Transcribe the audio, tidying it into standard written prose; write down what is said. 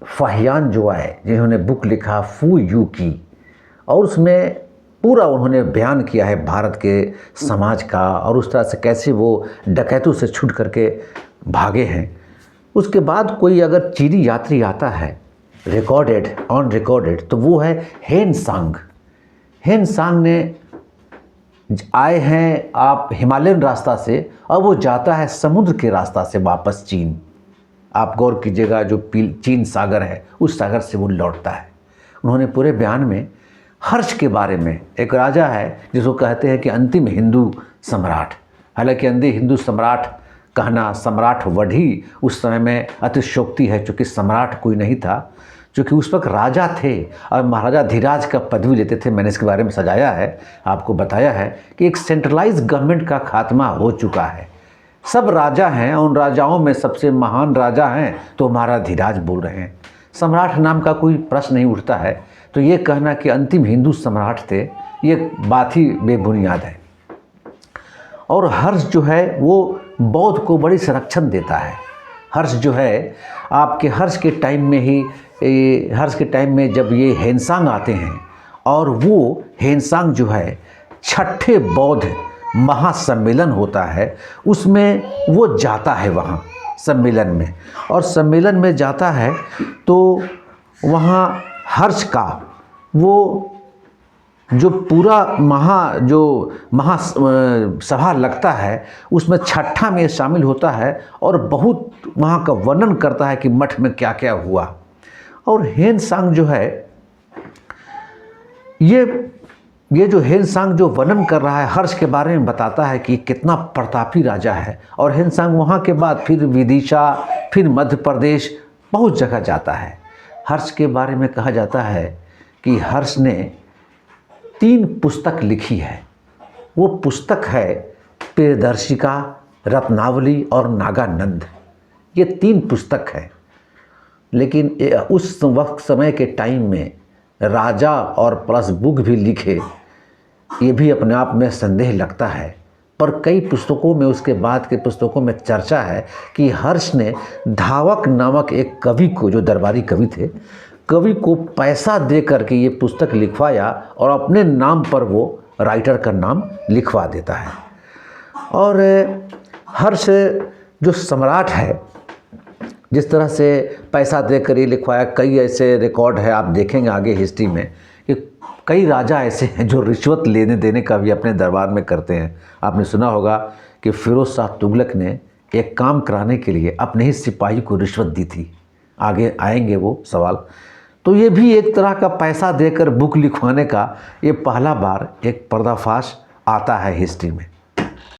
फाहियान जो आए जिन्होंने बुक लिखा फू यू की, और उसमें पूरा उन्होंने बयान किया है भारत के समाज का और उस तरह से कैसे वो डकैतों से छूट करके भागे हैं। उसके बाद कोई अगर चीनी यात्री आता है रिकॉर्डेड ऑन रिकॉर्डेड तो वो है हेन सांग। हेन सांग ने आए हैं आप हिमालयन रास्ता से और वो जाता है समुद्र के रास्ता से वापस चीन। आप गौर कीजिएगा जो चीन सागर है उस सागर से वो लौटता है। उन्होंने पूरे बयान में हर्ष के बारे में, एक राजा है जिसको कहते हैं कि अंतिम हिंदू सम्राट, हालांकि अंतिम हिंदू सम्राट कहना सम्राट वर्ड ही उस समय में अतिशयोक्ति है, चूँकि सम्राट कोई नहीं था, चूँकि उस वक्त राजा थे और महाराजा धीराज का पदवी लेते थे। मैंने इसके बारे में सजाया है, आपको बताया है कि एक सेंट्रलाइज गवर्नमेंट का खात्मा हो चुका है। सब राजा हैं, उन राजाओं में सबसे महान राजा हैं तो महाराजा धीराज बोल रहे हैं, सम्राट नाम का कोई प्रश्न नहीं उठता है। तो ये कहना कि अंतिम हिंदू सम्राट थे, ये बात ही बेबुनियाद है। और हर्ष जो है वो बौद्ध को बड़ी संरक्षण देता है। हर्ष जो है आपके हर्ष के टाइम में ही, हर्ष के टाइम में जब ये हेनसांग आते हैं और वो हेनसांग जो है छठे बौद्ध महासम्मेलन होता है उसमें वो जाता है वहाँ सम्मेलन में, और सम्मेलन में जाता है तो वहाँ हर्ष का वो जो पूरा महासभा लगता है उसमें छठा में शामिल होता है और बहुत वहाँ का वर्णन करता है कि मठ में क्या क्या हुआ। और हेन सांग जो है ये जो हेन सांग जो वर्णन कर रहा है हर्ष के बारे में बताता है कि कितना प्रतापी राजा है। और हेन सांग वहाँ के बाद फिर विदिशा, फिर मध्य प्रदेश, बहुत जगह जाता है। हर्ष के बारे में कहा जाता है कि हर्ष ने 3 पुस्तक लिखी है। वो पुस्तक है प्रियदर्शिका, रत्नावली और नागानंद। ये 3 पुस्तक है, लेकिन उस वक्त समय के टाइम में राजा और प्लस बुक भी लिखे, ये भी अपने आप में संदेह लगता है। पर कई पुस्तकों में, उसके बाद के पुस्तकों में चर्चा है कि हर्ष ने धावक नामक एक कवि को, जो दरबारी कवि थे, कवि को पैसा दे करके ये पुस्तक लिखवाया और अपने नाम पर वो राइटर का नाम लिखवा देता है। और हर्ष जो सम्राट है, जिस तरह से पैसा देकर ये लिखवाया, कई ऐसे रिकॉर्ड है, आप देखेंगे आगे हिस्ट्री में कि कई राजा ऐसे हैं जो रिश्वत लेने देने का भी अपने दरबार में करते हैं। आपने सुना होगा कि फिरोज शाह तुगलक ने एक काम कराने के लिए अपने ही सिपाही को रिश्वत दी थी, आगे आएंगे वो सवाल। तो ये भी एक तरह का पैसा देकर बुक लिखवाने का ये पहला बार एक पर्दाफाश आता है हिस्ट्री में।